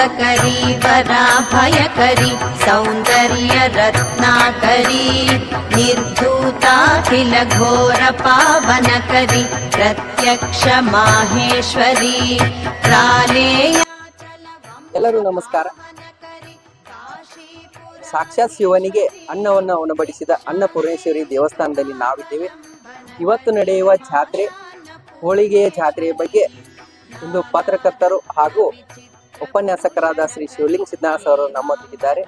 ಮಂದಕರಿ ವರಾಭಯಕರಿ ಸೌಂದರ್ಯ ರತ್ನಾಕರಿ ನಿರ್ಧೂತಾಖಿಲ ಘೋರ ಪಾವನಕರಿ ಪ್ರತ್ಯಕ್ಷ ಮಾಹೇಶ್ವರಿ ಪ್ರಾಲೇಯ. ಎಲ್ಲರೂ ನಮಸ್ಕಾರ. ಸಾಕ್ಷಾತ್ ಶಿವನಿಗೆ ಅನ್ನವನ್ನು ಉಣಬಡಿಸಿದ ಅನ್ನಪೂರ್ಣೇಶ್ವರಿ ದೇವಸ್ಥಾನದಲ್ಲಿ ನಾವಿದ್ದೇವೆ. ಇವತ್ತು ನಡೆಯುವ ಜಾತ್ರೆ, ಹೋಳಿಗೆಯ ಜಾತ್ರೆಯ ಬಗ್ಗೆ ಇಂದು ಪತ್ರಕರ್ತರು ಹಾಗೂ ಉಪನ್ಯಾಸಕರಾದ ಶ್ರೀ ಶಿವಲಿಂಗ ಸಿದ್ಧಾಂತ ಅವರು ನಮ್ಮೊಂದಿಗಿದ್ದಾರೆ.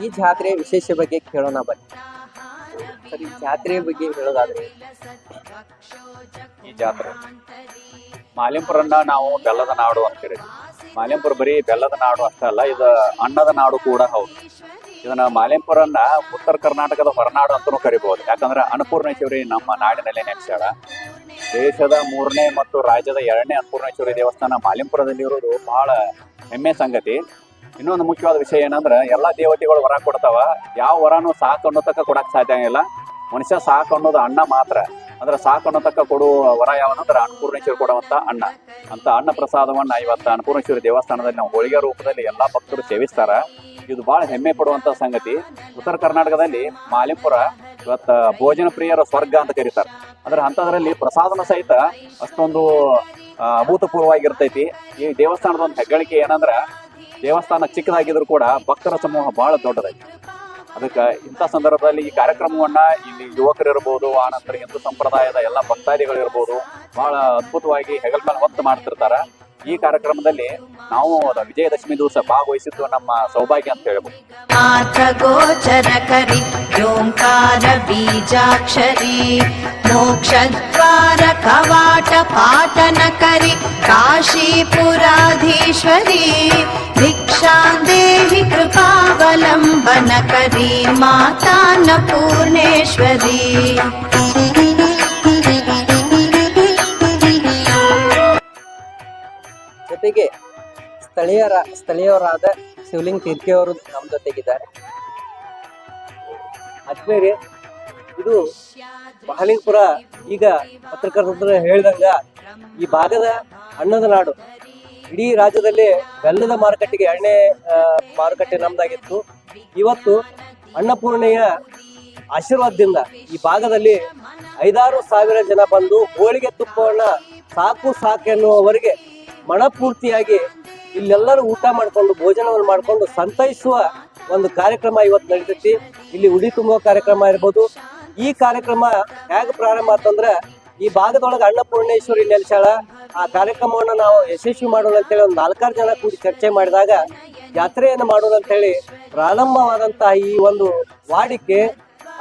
ಈ ಜಾತ್ರೆಯ ವಿಶೇಷ ಬಗ್ಗೆ ಕೇಳೋಣ ಬನ್ನಿ. ಸರಿ, ಜಾತ್ರೆಯ ಬಗ್ಗೆ ಹೇಳೋದಾದ್ರೆ, ಈ ಜಾತ್ರೆ ಮಾಲಿಂಪುರನ್ನ ನಾವು ಬೆಲ್ಲದ ನಾಡು ಅಂತ ಕರೀತೀವಿ. ಮಾಲಿಂಪುರ ಬರೀ ಬೆಲ್ಲದ ನಾಡು ಅಷ್ಟೇ ಅಲ್ಲ, ಇದು ಅನ್ನದ ನಾಡು ಕೂಡ ಹೌದು. ಇದನ್ನ ಮಾಲಿಂಪುರನ್ನ ಉತ್ತರ ಕರ್ನಾಟಕದ ಹೊರನಾಡು ಅಂತಲೂ ಕರಿಬಹುದು. ಯಾಕಂದ್ರೆ ಅನ್ನಪೂರ್ಣೇಶ್ವರಿ ನಮ್ಮ ನಾಡಿನಲ್ಲೇ ನೆಲೆಸ್ಯಾಳ. ದೇಶದ 3ನೇ ಮತ್ತು ರಾಜ್ಯದ 2ನೇ ಅನ್ನಪೂರ್ಣೇಶ್ವರಿ ದೇವಸ್ಥಾನ ಮಾಲಿಂಪುರದಲ್ಲಿರೋದು ಬಹಳ ಹೆಮ್ಮೆ ಸಂಗತಿ. ಇನ್ನೊಂದು ಮುಖ್ಯವಾದ ವಿಷಯ ಏನಂದ್ರೆ, ಎಲ್ಲಾ ದೇವತೆಗಳು ವರ ಕೊಡ್ತಾವ. ಯಾವ ವರನು ಸಾಕು ಅನ್ನೋತಕ್ಕ ಕೊಡಕ್ ಸಾಧ್ಯ ಇಲ್ಲ. ಮನುಷ್ಯ ಸಾಕು ಅನ್ನೋದು ಅನ್ನ ಮಾತ್ರ. ಅಂದ್ರೆ ಸಾಕು ಅನ್ನೋತಕ್ಕ ಕೊಡುವ ವರ ಯಾವನಂದ್ರೆ ಅನ್ನಪೂರ್ಣೇಶ್ವರಿ ಕೊಡುವಂತ ಅನ್ನ. ಅಂತ ಅನ್ನ ಪ್ರಸಾದವನ್ನ ಇವತ್ತು ಅನ್ನಪೂರ್ಣೇಶ್ವರಿ ದೇವಸ್ಥಾನದಲ್ಲಿ ನಾವು ಹೋಳಿಗೆ ರೂಪದಲ್ಲಿ ಎಲ್ಲಾ ಭಕ್ತರು ಸೇವಿಸ್ತಾರ. ಇದು ಬಹಳ ಹೆಮ್ಮೆ ಪಡುವಂತ ಸಂಗತಿ. ಉತ್ತರ ಕರ್ನಾಟಕದಲ್ಲಿ ಮಾಲಿಂಪುರ ಇವತ್ತ ಭೋಜನ ಪ್ರಿಯರ ಸ್ವರ್ಗ ಅಂತ ಕರೀತಾರೆ. ಅಂದ್ರೆ ಅಂತದ್ರಲ್ಲಿ ಪ್ರಸಾದನ ಸಹಿತ ಅಷ್ಟೊಂದು ಅಭೂತಪೂರ್ವವಾಗಿರ್ತೈತಿ. ಈ ದೇವಸ್ಥಾನದ ಒಂದು ಹೆಗ್ಗಳಿಕೆ ಏನಂದ್ರ, ದೇವಸ್ಥಾನ ಚಿಕ್ಕದಾಗಿದ್ರು ಕೂಡ ಭಕ್ತರ ಸಮೂಹ ಬಹಳ ದೊಡ್ಡದೈತಿ. ಅದಕ್ಕೆ ಇಂಥ ಸಂದರ್ಭದಲ್ಲಿ ಈ ಕಾರ್ಯಕ್ರಮವನ್ನ ಇಲ್ಲಿ ಯುವಕರು ಇರ್ಬೋದು, ಆನಂತರ ಹಿಂದೂ ಸಂಪ್ರದಾಯದ ಎಲ್ಲ ಭಕ್ತಾದಿಗಳು ಇರ್ಬೋದು, ಬಹಳ ಅದ್ಭುತವಾಗಿ ಹೆಗಲ್ ಮೇಲೆ ಹೊತ್ತು ಮಾಡ್ತಿರ್ತಾರ. ಈ ಕಾರ್ಯಕ್ರಮದಲ್ಲಿ ನಾವು ವಿಜಯದಶಮಿ ದಿವಸ ಭಾಗವಹಿಸಿದ್ದು ನಮ್ಮ ಸೌಭಾಗ್ಯ ಅಂತ ಹೇಳ್ಬೋದು. ಗೋಚರ ಕರಿ ಓಂಕಾರ ಬೀಜಾಕ್ಷರಿ ಮೋಕ್ಷದ್ವಾರ ಕವಾಟ ಪಾಟನ ಕರಿ ಕಾಶೀಪುರಾಧೀಶ್ವರಿ ಭಿಕ್ಷಾಂದೇಹಿ ಕೃಪಾವಲಂಬನ ಕರಿ ಮಾತಾನ್ನಪೂರ್ಣೇಶ್ವರಿ. ಜೊತೆಗೆ ಸ್ಥಳೀಯರಾದ ಶಿವಲಿಂಗ ತೀರ್ಕೆ ಅವರು ನಮ್ಮ ಜೊತೆಗಿದ್ದಾರೆ. ಆದ್ಮೇಲೆ ಇದು ಮಹಾಲಿಂಗಪುರ ಈಗ ಪತ್ರಕರ್ತರು ಹೇಳಿದಂಗ ಈ ಭಾಗದ ಅನ್ನದ ನಾಡು. ಇಡೀ ರಾಜ್ಯದಲ್ಲಿ ಬೆಲ್ಲದ ಮಾರುಕಟ್ಟೆಗೆ 2ನೇ ಮಾರುಕಟ್ಟೆ ನಮ್ದಾಗಿತ್ತು. ಇವತ್ತು ಅನ್ನಪೂರ್ಣೆಯ ಆಶೀರ್ವಾದದಿಂದ ಈ ಭಾಗದಲ್ಲಿ 5-6 ಸಾವಿರ ಜನ ಬಂದು ಹೋಳಿಗೆ ತುಪ್ಪವನ್ನ ಸಾಕು ಎನ್ನುವವರೆಗೆ ಮನಪೂರ್ತಿಯಾಗಿ ಇಲ್ಲೆಲ್ಲರೂ ಊಟ ಮಾಡ್ಕೊಂಡು ಭೋಜನವನ್ನು ಮಾಡ್ಕೊಂಡು ಸಂತೈಸುವ ಒಂದು ಕಾರ್ಯಕ್ರಮ ಇವತ್ತು ನಡೀತೈತಿ. ಇಲ್ಲಿ ಉಡಿ ತುಂಬುವ ಕಾರ್ಯಕ್ರಮ ಇರ್ಬೋದು. ಈ ಕಾರ್ಯಕ್ರಮ ಹೇಗೆ ಪ್ರಾರಂಭ ಆತಂದ್ರ, ಈ ಭಾಗದೊಳಗೆ ಅನ್ನಪೂರ್ಣೇಶ್ವರಿ ನೆಲೆಸಾಳ. ಆ ಕಾರ್ಯಕ್ರಮವನ್ನು ನಾವು ಯಶಸ್ವಿ ಮಾಡೋಣ ಅಂತೇಳಿ ಒಂದು 4-6 ಜನ ಕೂಡಿ ಚರ್ಚೆ ಮಾಡಿದಾಗ ಜಾತ್ರೆಯನ್ನು ಮಾಡೋಣ ಅಂತೇಳಿ ಪ್ರಾರಂಭವಾದಂತಹ ಈ ಒಂದು ವಾಡಿಕೆ,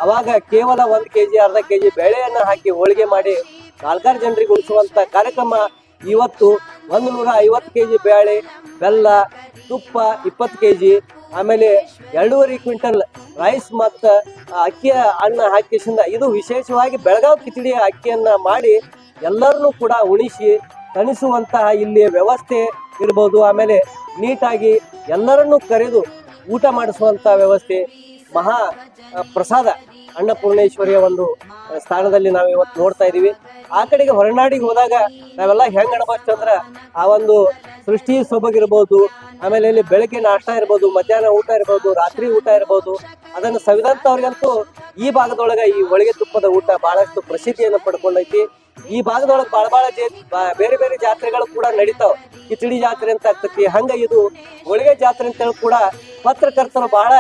ಅವಾಗ ಕೇವಲ 1 kg 1/2 kg ಬೇಳೆಯನ್ನ ಹಾಕಿ ಹೋಳಿಗೆ ಮಾಡಿ 4-6 ಜನರಿಗೆ ಉಳಿಸುವಂತ ಕಾರ್ಯಕ್ರಮ ಇವತ್ತು 150 kg ಬೇಳೆ, ಬೆಲ್ಲ, ತುಪ್ಪ 20 kg, ಆಮೇಲೆ 2.5 ಕ್ವಿಂಟಲ್ ರೈಸ್ ಮತ್ತು ಅಕ್ಕಿಯ ಅನ್ನ ಹಾಕಿಸಿಂದ ಇದು ವಿಶೇಷವಾಗಿ ಬೆಳಗಾವಿ ಕಿಚಡಿಯ ಅಕ್ಕಿಯನ್ನ ಮಾಡಿ ಎಲ್ಲರನ್ನೂ ಕೂಡ ಉಣಿಸಿ ತಣಿಸುವಂತಹ ಇಲ್ಲಿಯ ವ್ಯವಸ್ಥೆ ಇರ್ಬೋದು. ಆಮೇಲೆ ನೀಟಾಗಿ ಎಲ್ಲರನ್ನೂ ಕರೆದು ಊಟ ಮಾಡಿಸುವಂತ ವ್ಯವಸ್ಥೆ, ಮಹಾ ಪ್ರಸಾದ ಅನ್ನಪೂರ್ಣೇಶ್ವರಿಯ ಒಂದು ಸ್ಥಾನದಲ್ಲಿ ನಾವು ಇವತ್ತು ನೋಡ್ತಾ ಇದೀವಿ. ಆ ಕಡೆಗೆ ಹೊರನಾಡಿಗೆ ಹೋದಾಗ ನಾವೆಲ್ಲ ಹೆಂಗ್ ಅನ್ಬೋದಂದ್ರ, ಆ ಒಂದು ಸೃಷ್ಟಿ ಸೊಬಗಿರ್ಬೋದು, ಆಮೇಲೆ ಇಲ್ಲಿ ಬೆಳಗ್ಗೆ ನಾಷ್ಟ ಇರ್ಬೋದು, ಮಧ್ಯಾಹ್ನ ಊಟ ಇರ್ಬೋದು, ರಾತ್ರಿ ಊಟ ಇರ್ಬೋದು, ಅದನ್ನು ಸವಿದಂತವ್ರಿಗಂತೂ ಈ ಭಾಗದೊಳಗ ಈ ಹೋಳಿಗೆ ತುಪ್ಪದ ಊಟ ಬಹಳಷ್ಟು ಪ್ರಸಿದ್ಧಿಯನ್ನು ಪಡ್ಕೊಂಡೈತಿ. ಈ ಭಾಗದೊಳಗೆ ಬಹಳ ಬೇರೆ ಬೇರೆ ಜಾತ್ರೆಗಳು ಕೂಡ ನಡೀತಾವ. ಕಿಚಡಿ ಜಾತ್ರೆ ಅಂತ ಆಗ್ತೈತಿ. ಹಂಗ ಇದು ಹೋಳಿಗೆ ಜಾತ್ರೆ ಅಂತೇಳಿ ಕೂಡ ಪತ್ರಕರ್ತರು ಬಹಳ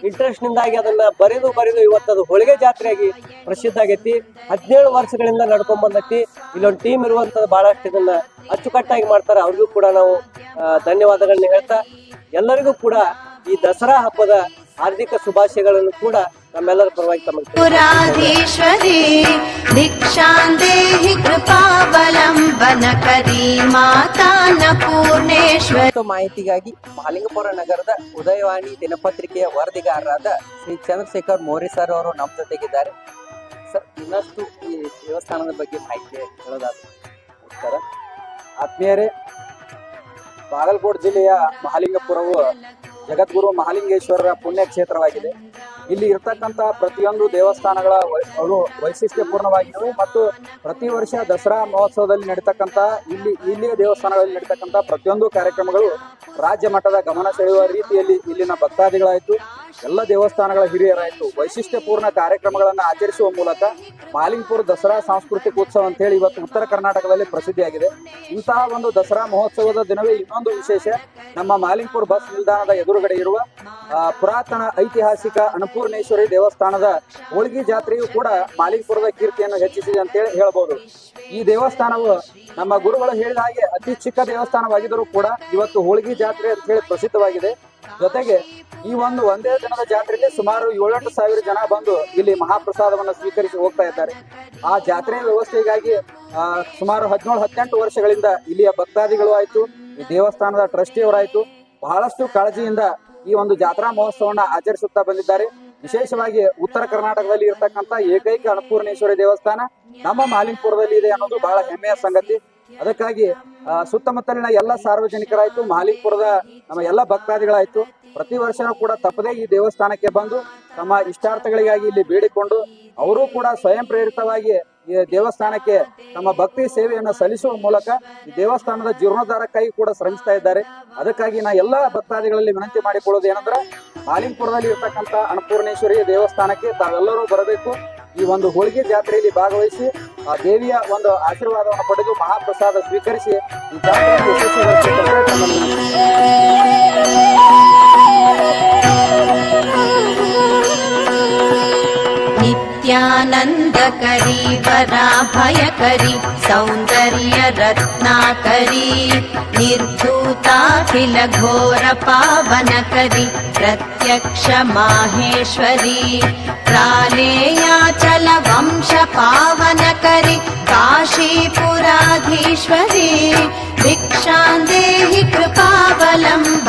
ಇಂಟ್ರೆಸ್ಟ್ ನಿಂದಾಗಿ ಅದನ್ನ ಬರೆದು ಇವತ್ತದು ಹೋಳಿಗೆ ಜಾತ್ರೆಯಾಗಿ ಪ್ರಸಿದ್ಧ ಆಗೈತಿ. 17 ವರ್ಷಗಳಿಂದ ನಡ್ಕೊಂಡ್ ಬಂದೈತಿ. ಇಲ್ಲೊಂದು ಟೀಮ್ ಇರುವಂತದ್ದು ಬಹಳಷ್ಟು ಇದನ್ನ ಅಚ್ಚುಕಟ್ಟಾಗಿ ಮಾಡ್ತಾರೆ. ಅವ್ರಿಗೂ ಕೂಡ ನಾವು ಧನ್ಯವಾದಗಳನ್ನ ಹೇಳ್ತಾ, ಎಲ್ಲರಿಗೂ ಕೂಡ ಈ ದಸರಾ ಹಬ್ಬದ ಹಾರ್ದಿಕ ಶುಭಾಶಯಗಳನ್ನು ಕೂಡ ನಮ್ಮೆಲ್ಲರ ಪರವಾಗಿ ಪುರಾಧೀಶ್ವರಿ ಭಿಕ್ಷಾಂದೇಹಿ ಕೃಪಾವಲಂಬನ ಕರಿ ಮಾತಾನ್ನಪೂರ್ಣೇಶ್ವರಿ. ಮಾಹಿತಿಗಾಗಿ ಮಹಾಲಿಂಗಪುರ ನಗರದ ಉದಯವಾಣಿ ದಿನಪತ್ರಿಕೆಯ ವರದಿಗಾರರಾದ ಶ್ರೀ ಚಂದ್ರಶೇಖರ್ ಮೋರಿ ಸರ್ ಅವರು ನಮ್ಮ ಜೊತೆಗಿದ್ದಾರೆ. ಸರ್, ಇನ್ನಷ್ಟು ಈ ದೇವಸ್ಥಾನದ ಬಗ್ಗೆ ಮಾಹಿತಿ ಹೇಳೋದಾದ್ರೆ. ನಮಸ್ಕಾರ ಆತ್ಮೀಯರೇ, ಬಾಗಲಕೋಟೆ ಜಿಲ್ಲೆಯ ಮಹಾಲಿಂಗಪುರವು ಜಗದ್ಗುರು ಮಹಾಲಿಂಗೇಶ್ವರರ ಪುಣ್ಯ ಕ್ಷೇತ್ರವಾಗಿದೆ. ಇಲ್ಲಿ ಇರ್ತಕ್ಕಂಥ ಪ್ರತಿಯೊಂದು ದೇವಸ್ಥಾನಗಳ ವೈಶಿಷ್ಟ್ಯಪೂರ್ಣವಾಗಿವೆ ಮತ್ತು ಪ್ರತಿ ವರ್ಷ ದಸರಾ ಮಹೋತ್ಸವದಲ್ಲಿ ನಡೀತಕ್ಕಂಥ ಇಲ್ಲಿಯ ದೇವಸ್ಥಾನಗಳಲ್ಲಿ ನಡೀತಕ್ಕಂಥ ಪ್ರತಿಯೊಂದು ಕಾರ್ಯಕ್ರಮಗಳು ರಾಜ್ಯ ಮಟ್ಟದ ಗಮನ ಸೆಳೆಯುವ ರೀತಿಯಲ್ಲಿ ಇಲ್ಲಿನ ಭಕ್ತಾದಿಗಳಾಯ್ತು, ಎಲ್ಲ ದೇವಸ್ಥಾನಗಳ ಹಿರಿಯರಾಯ್ತು ವೈಶಿಷ್ಟ್ಯಪೂರ್ಣ ಕಾರ್ಯಕ್ರಮಗಳನ್ನು ಆಚರಿಸುವ ಮೂಲಕ ಮಾಲಿಂಗ್ಪುರ ದಸರಾ ಸಾಂಸ್ಕೃತಿಕ ಉತ್ಸವ ಅಂತ ಹೇಳಿ ಇವತ್ತು ಉತ್ತರ ಕರ್ನಾಟಕದಲ್ಲಿ ಪ್ರಸಿದ್ಧಿಯಾಗಿದೆ. ಇಂತಹ ಒಂದು ದಸರಾ ಮಹೋತ್ಸವದ ದಿನವೇ ಇನ್ನೊಂದು ವಿಶೇಷ, ನಮ್ಮ ಮಾಲಿಂಗ್ಪುರ ಬಸ್ ನಿಲ್ದಾಣದ ಎದುರುಗಡೆ ಇರುವ ಪುರಾತನ ಐತಿಹಾಸಿಕ ಅನ್ನಪೂರ್ಣೇಶ್ವರಿ ದೇವಸ್ಥಾನದ ಹೋಳಿಗೆ ಜಾತ್ರೆಯು ಕೂಡ ಮಾಲಿಂಗ್ಪುರದ ಕೀರ್ತಿಯನ್ನು ಹೆಚ್ಚಿಸಿದೆ ಅಂತೇಳಿ ಹೇಳ್ಬೋದು. ಈ ದೇವಸ್ಥಾನವು ನಮ್ಮ ಗುರುಗಳು ಹೇಳಿದ ಹಾಗೆ ಅತಿ ಚಿಕ್ಕ ದೇವಸ್ಥಾನವಾಗಿದ್ದರೂ ಕೂಡ ಇವತ್ತು ಹೋಳಿಗೆ ಜಾತ್ರೆ ಅಂತ ಹೇಳಿ ಪ್ರಸಿದ್ಧವಾಗಿದೆ. ಜೊತೆಗೆ ಈ ಒಂದೇ ದಿನದ ಜಾತ್ರೆಯಲ್ಲಿ ಸುಮಾರು 7-8 ಸಾವಿರ ಜನ ಬಂದು ಇಲ್ಲಿ ಮಹಾಪ್ರಸಾದವನ್ನು ಸ್ವೀಕರಿಸಿ ಹೋಗ್ತಾ ಇದ್ದಾರೆ. ಆ ಜಾತ್ರೆಯ ವ್ಯವಸ್ಥೆಗಾಗಿ ಸುಮಾರು 17-18 ವರ್ಷಗಳಿಂದ ಇಲ್ಲಿಯ ಭಕ್ತಾದಿಗಳು ಆಯ್ತು, ಈ ದೇವಸ್ಥಾನದ ಟ್ರಸ್ಟಿಯವರಾಯ್ತು ಬಹಳಷ್ಟು ಕಾಳಜಿಯಿಂದ ಈ ಒಂದು ಜಾತ್ರಾ ಮಹೋತ್ಸವವನ್ನು ಆಚರಿಸುತ್ತಾ ಬಂದಿದ್ದಾರೆ. ವಿಶೇಷವಾಗಿ ಉತ್ತರ ಕರ್ನಾಟಕದಲ್ಲಿ ಇರತಕ್ಕಂತ ಏಕೈಕ ಅನ್ನಪೂರ್ಣೇಶ್ವರಿ ದೇವಸ್ಥಾನ ನಮ್ಮ ಮಾಲಿಂಗ್ಪುರದಲ್ಲಿ ಇದೆ ಅನ್ನೋದು ಬಹಳ ಹೆಮ್ಮೆಯ ಸಂಗತಿ. ಅದಕ್ಕಾಗಿ ಸುತ್ತಮುತ್ತಲಿನ ಎಲ್ಲ ಸಾರ್ವಜನಿಕರಾಯ್ತು, ಮಾಲಿಂಗ್ಪುರದ ನಮ್ಮ ಎಲ್ಲ ಭಕ್ತಾದಿಗಳಾಯ್ತು ಪ್ರತಿ ವರ್ಷನೂ ಕೂಡ ತಪ್ಪದೇ ಈ ದೇವಸ್ಥಾನಕ್ಕೆ ಬಂದು ತಮ್ಮ ಇಷ್ಟಾರ್ಥಗಳಿಗಾಗಿ ಇಲ್ಲಿ ಬೇಡಿಕೊಂಡು ಅವರು ಕೂಡ ಸ್ವಯಂ ಪ್ರೇರಿತವಾಗಿ ಈ ದೇವಸ್ಥಾನಕ್ಕೆ ತಮ್ಮ ಭಕ್ತಿ ಸೇವೆಯನ್ನು ಸಲ್ಲಿಸುವ ಮೂಲಕ ಈ ದೇವಸ್ಥಾನದ ಜೀರ್ಣೋದ್ಧಾರಕ್ಕಾಗಿ ಕೂಡ ಶ್ರಮಿಸ್ತಾ ಇದ್ದಾರೆ. ಅದಕ್ಕಾಗಿ ನಾ ಎಲ್ಲ ಭಕ್ತಾದಿಗಳಲ್ಲಿ ವಿನಂತಿ ಮಾಡಿಕೊಳ್ಳೋದು ಏನಂದ್ರೆ ಮಾಲಿಂಗ್ಪುರದಲ್ಲಿ ಇರ್ತಕ್ಕಂಥ ಅನ್ನಪೂರ್ಣೇಶ್ವರಿ ದೇವಸ್ಥಾನಕ್ಕೆ ತಾವೆಲ್ಲರೂ ಬರಬೇಕು. ಈ ಒಂದು ಹೋಳಿಗೆ ಜಾತ್ರೆಯಲ್ಲಿ ಭಾಗವಹಿಸಿ ಆ ದೇವಿಯ ಒಂದು ಆಶೀರ್ವಾದವನ್ನು ಪಡೆದು ಮಹಾಪ್ರಸಾದ ಸ್ವೀಕರಿಸಿ ಈ ಜಾತ್ರೆಯನ್ನು ಯಶಸ್ವಿಗೊಳಿಸಬೇಕೆಂದು नित्यानन्दकरी वराभयकरी सौन्दर्य रत्नाकरी निर्धूताखिल घोर पावनकरी प्रत्यक्ष माहेश्वरी प्रालेयाचल वंश पावनकरी काशीपुराधीश्वरी भिक्षां देहि कृपावलम्ब